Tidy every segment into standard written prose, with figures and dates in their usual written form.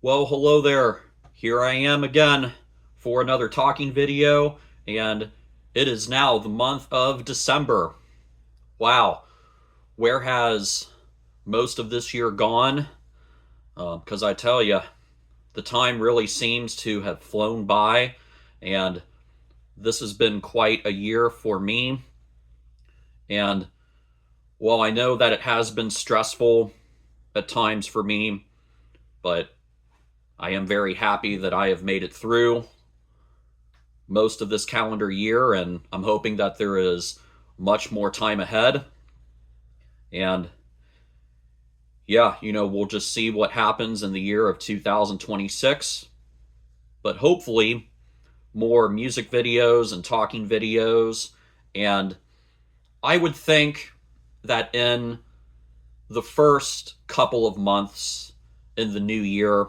Well, hello there. Here I am again for another talking video, and it is now the month of December. Wow, where has most of this year gone? Because I tell you, the time really seems to have flown by, and this has been quite a year for me. And while I know that it has been stressful at times for me, but I am very happy that I have made it through most of this calendar year, and I'm hoping that there is much more time ahead. And yeah, we'll just see what happens in the year of 2026. But hopefully, more music videos and talking videos. And I would think that in the first couple of months in the new year,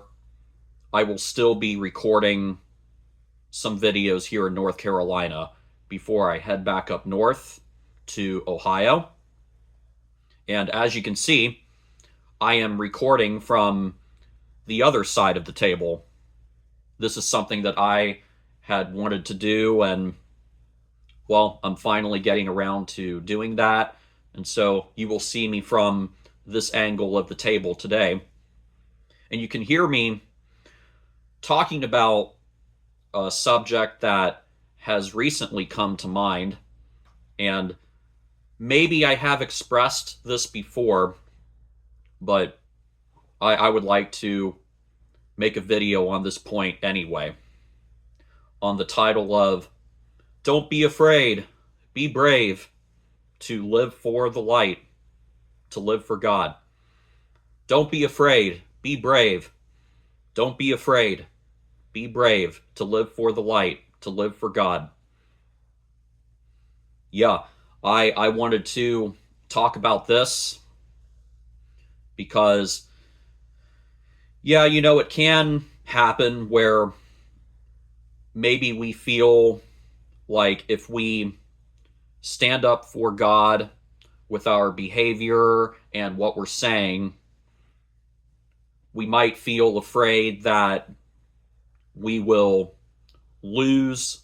I will still be recording some videos here in North Carolina before I head back up north to Ohio. And as you can see, I am recording from the other side of the table. This is something that I had wanted to do, and well, I'm finally getting around to doing that. And so you will see me from this angle of the table today. And you can hear me talking about a subject that has recently come to mind. And maybe I have expressed this before, but I would like to make a video on this point anyway. On the title of Don't Be Afraid, Be Brave, to live for the light, to live for God. Don't be afraid, be brave. Don't be afraid, be brave, to live for the light, to live for God. Yeah, I wanted to talk about this because, yeah, it can happen where maybe we feel like if we stand up for God with our behavior and what we're saying, we might feel afraid that we will lose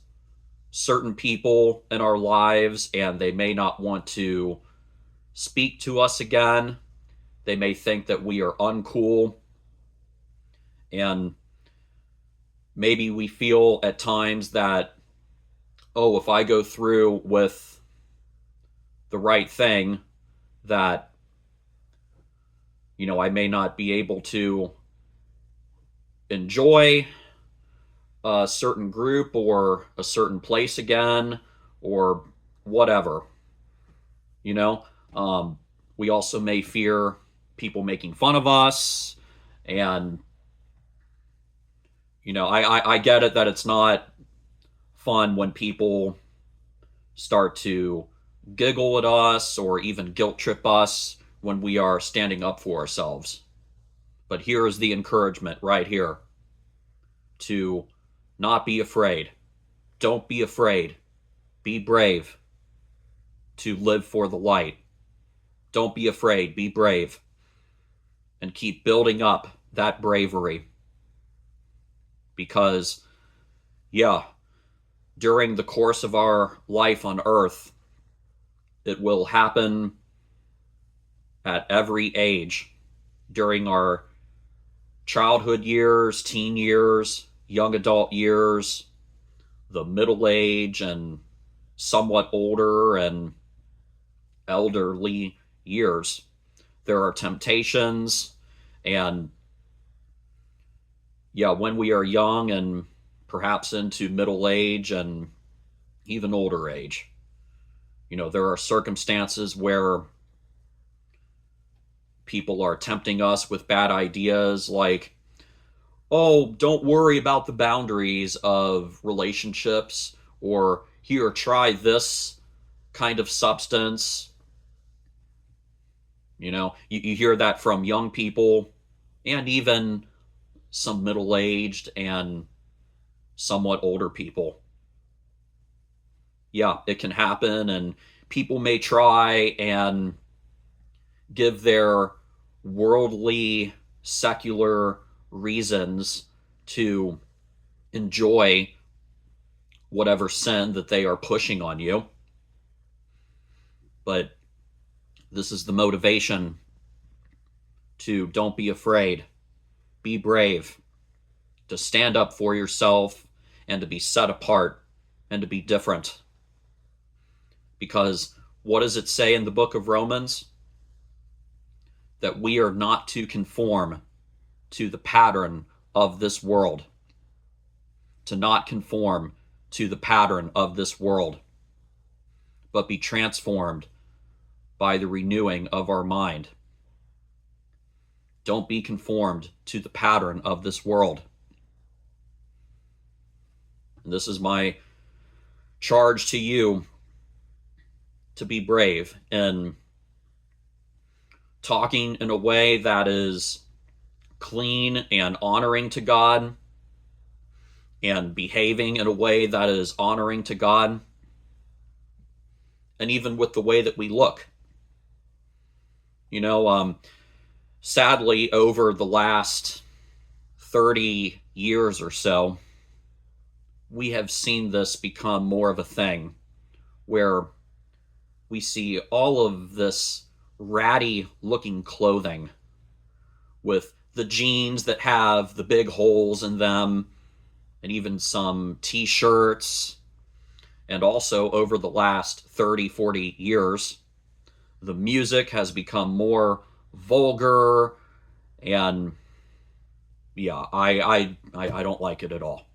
certain people in our lives and they may not want to speak to us again. They may think that we are uncool. And maybe we feel at times that, oh, if I go through with the right thing, that, I may not be able to enjoy a certain group or a certain place again or whatever. You know, we also may fear people making fun of us. And, I get it that it's not fun when people start to giggle at us or even guilt trip us when we are standing up for ourselves. But here is the encouragement right here to not be afraid. Don't be afraid. Be brave to live for the light. Don't be afraid. Be brave. And keep building up that bravery. Because, yeah, during the course of our life on earth, it will happen at every age during our childhood years, teen years, young adult years, the middle age, and somewhat older and elderly years. There are temptations, and yeah, when we are young and perhaps into middle age and even older age, there are circumstances where people are tempting us with bad ideas like, oh, don't worry about the boundaries of relationships, or here, try this kind of substance. You hear that from young people and even some middle aged and somewhat older people. Yeah, it can happen, and people may try and give their worldly, secular reasons to enjoy whatever sin that they are pushing on you. But this is the motivation to don't be afraid, be brave, to stand up for yourself and to be set apart and to be different. Because what does it say in the book of Romans? That we are not to conform to the pattern of this world, to not conform to the pattern of this world, but be transformed by the renewing of our mind. Don't be conformed to the pattern of this world. And this is my charge to you, to be brave in talking in a way that is clean and honoring to God, and behaving in a way that is honoring to God, and even with the way that we look. Sadly, over the last 30 years or so, we have seen this become more of a thing where we see all of this ratty looking clothing with the jeans that have the big holes in them, and even some t-shirts. And also over the last 30, 40 years, the music has become more vulgar, and yeah, I don't like it at all.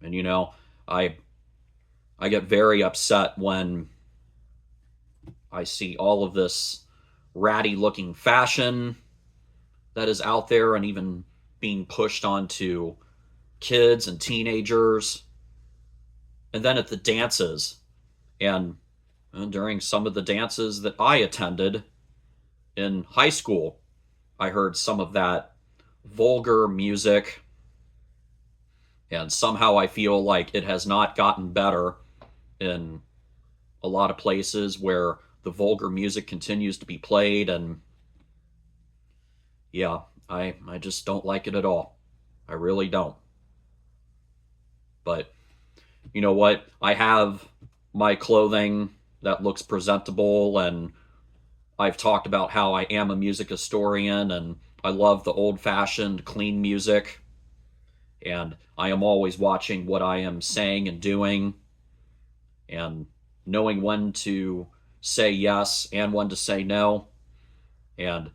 And I get very upset when I see all of this ratty looking fashion that is out there and even being pushed onto kids and teenagers. And then at the dances, and during some of the dances that I attended in high school, I heard some of that vulgar music, and somehow I feel like it has not gotten better in a lot of places where the vulgar music continues to be played. And yeah, I just don't like it at all. I really don't. But you know what? I have my clothing that looks presentable, and I've talked about how I am a music historian and I love the old-fashioned clean music, and I am always watching what I am saying and doing, and knowing when to say yes and when to say no. And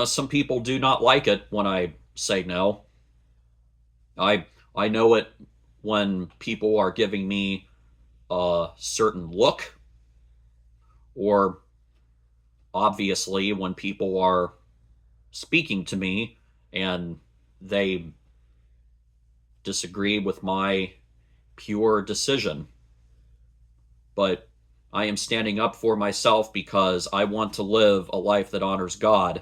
some people do not like it when I say no. I know it when people are giving me a certain look, or obviously when people are speaking to me and they disagree with my pure decision. But I am standing up for myself because I want to live a life that honors God.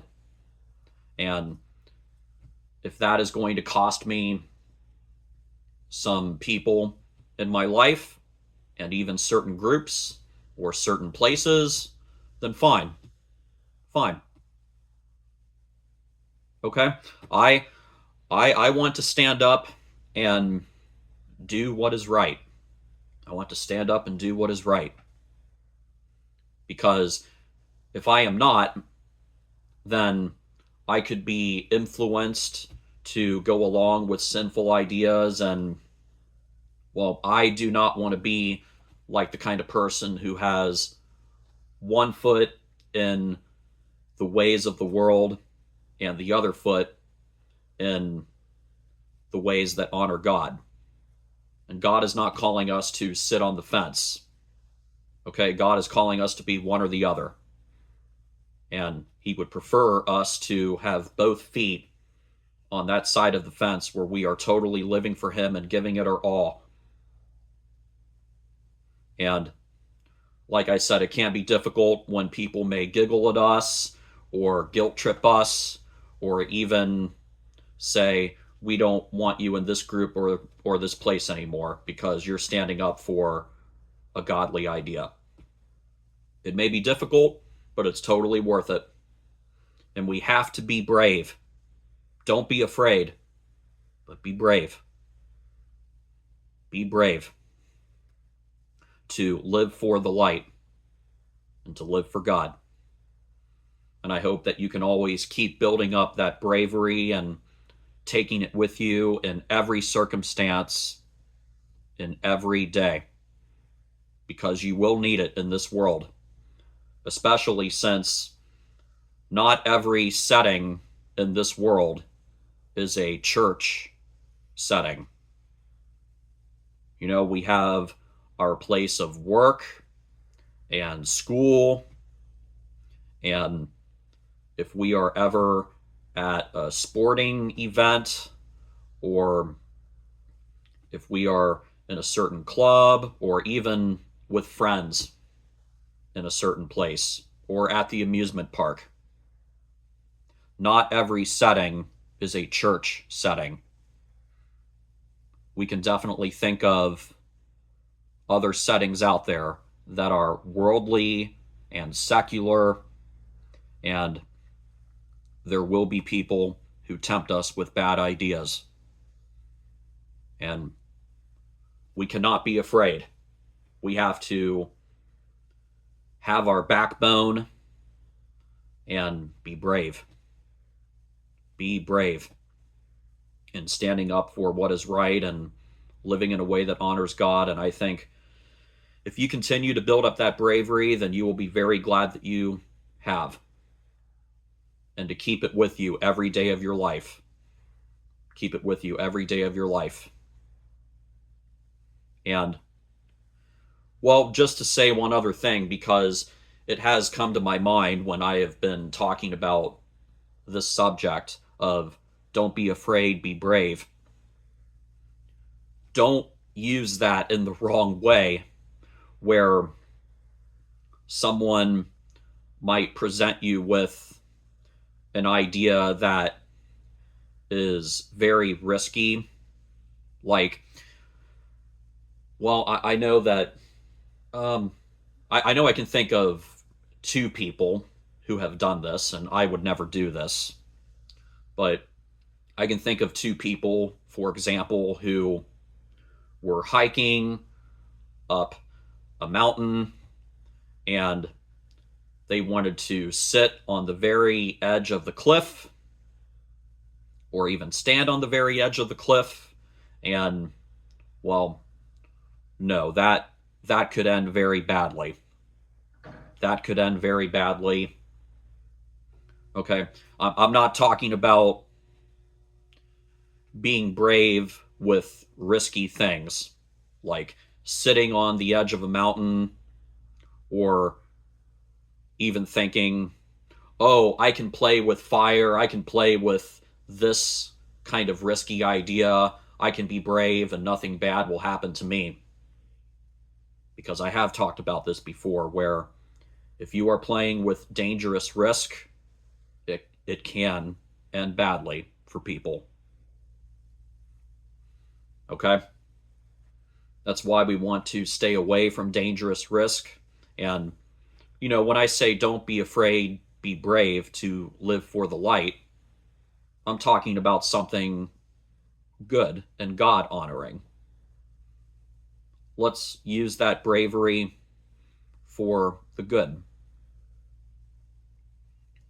And if that is going to cost me some people in my life, and even certain groups or certain places, then fine. Fine. Okay? I want to stand up and do what is right. I want to stand up and do what is right. Because if I am not, then I could be influenced to go along with sinful ideas. And, well, I do not want to be like the kind of person who has one foot in the ways of the world and the other foot in the ways that honor God. And God is not calling us to sit on the fence. Okay, God is calling us to be one or the other. And he would prefer us to have both feet on that side of the fence where we are totally living for him and giving it our all. And like I said, it can be difficult when people may giggle at us or guilt trip us, or even say, we don't want you in this group or this place anymore because you're standing up for a godly idea. It may be difficult, but it's totally worth it. And we have to be brave Don't be afraid, but be brave. Be brave to live for the light and to live for God. And I hope that you can always keep building up that bravery and taking it with you in every circumstance, in every day, because you will need it in this world, especially since not every setting in this world is a church setting. You know, we have our place of work and school, and if we are ever at a sporting event, or if we are in a certain club, or even with friends in a certain place, or at the amusement park, not every setting is a church setting. We can definitely think of other settings out there that are worldly and secular, and there will be people who tempt us with bad ideas. And we cannot be afraid. We have to have our backbone and be brave. Be brave in standing up for what is right and living in a way that honors God. And I think if you continue to build up that bravery, then you will be very glad that you have. And to keep it with you every day of your life. Keep it with you every day of your life. And, well, just to say one other thing, because it has come to my mind when I have been talking about this subject of don't be afraid, be brave. Don't use that in the wrong way, where someone might present you with an idea that is very risky. Like, well, I know that I know I can think of two people who have done this, and I would never do this, but I can think of two people, for example, who were hiking up a mountain, and they wanted to sit on the very edge of the cliff, or even stand on the very edge of the cliff, and, well, no, that could end very badly. That could end very badly. Okay, I'm not talking about being brave with risky things, like sitting on the edge of a mountain, or even thinking, oh, I can play with fire, I can play with this kind of risky idea, I can be brave and nothing bad will happen to me. Because I have talked about this before, where if you are playing with dangerous risk, it can end badly for people. Okay? That's why we want to stay away from dangerous risk. And, you know, when I say don't be afraid, be brave to live for the light, I'm talking about something good and God honoring. Let's use that bravery for the good.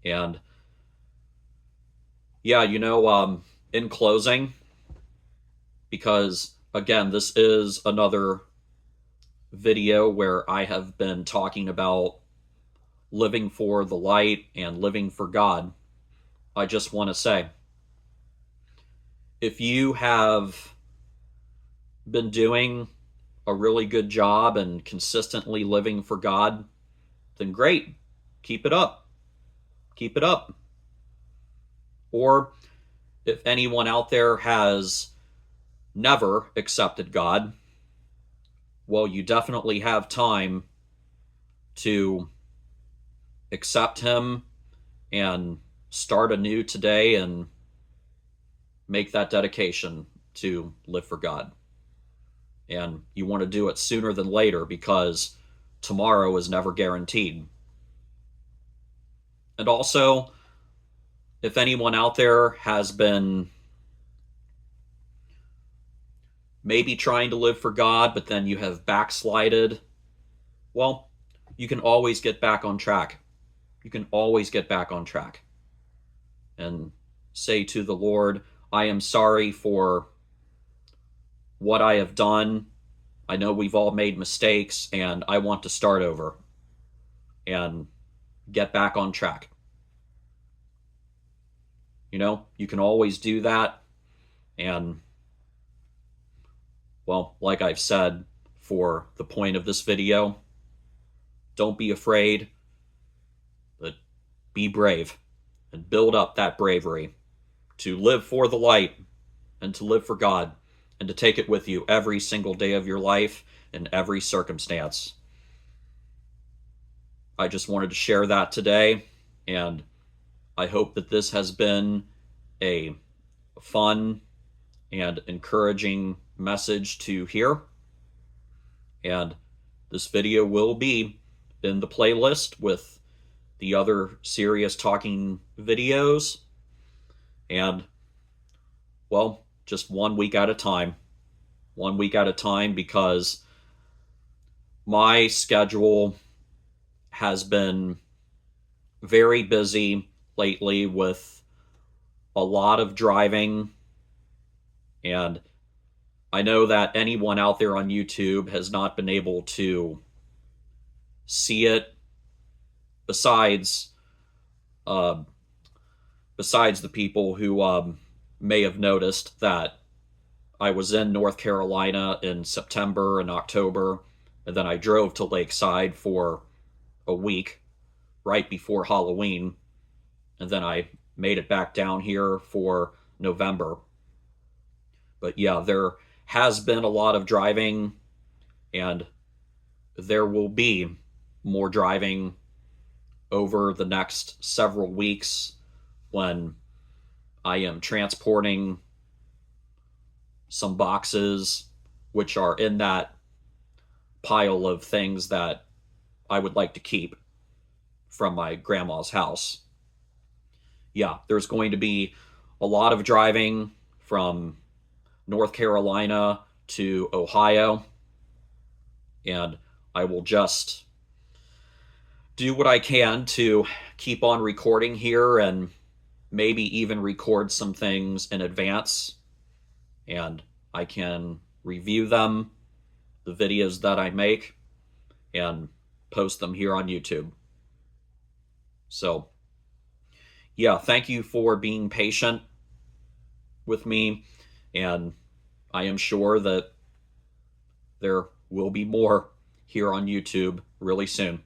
And yeah, you know, in closing, because again, this is another video where I have been talking about living for the light and living for God, I just want to say, if you have been doing a really good job and consistently living for God, then great. Keep it up. Keep it up. Or if anyone out there has never accepted God, well, you definitely have time to accept Him and start anew today and make that dedication to live for God. And you want to do it sooner than later, because tomorrow is never guaranteed. And also, if anyone out there has been maybe trying to live for God, but then you have backslided, well, you can always get back on track. You can always get back on track and say to the Lord, I am sorry for what I have done. I know we've all made mistakes, and I want to start over and get back on track. You know, you can always do that. And, well, like I've said, for the point of this video, don't be afraid, but be brave and build up that bravery to live for the light and to live for God and to take it with you every single day of your life in every circumstance. I just wanted to share that today, and I hope that this has been a fun and encouraging message to hear. And this video will be in the playlist with the other serious talking videos. And, well, just 1 week at a time. 1 week at a time, because my schedule has been very busy lately with a lot of driving. And I know that anyone out there on YouTube has not been able to see it besides the people who may have noticed that I was in North Carolina in September and October, and then I drove to Lakeside for a week right before Halloween, and then I made it back down here for November. But yeah, there has been a lot of driving, and there will be more driving over the next several weeks when I am transporting some boxes which are in that pile of things that I would like to keep from my grandma's house. Yeah, there's going to be a lot of driving from North Carolina to Ohio, and I will just do what I can to keep on recording here and maybe even record some things in advance, and I can review them, the videos that I make, and post them here on YouTube. So, yeah, thank you for being patient with me, and I am sure that there will be more here on YouTube really soon.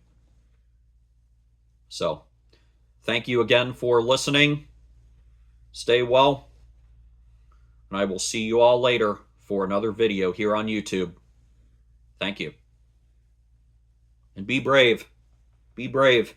So, thank you again for listening. Stay well, and I will see you all later for another video here on YouTube. Thank you. And be brave. Be brave.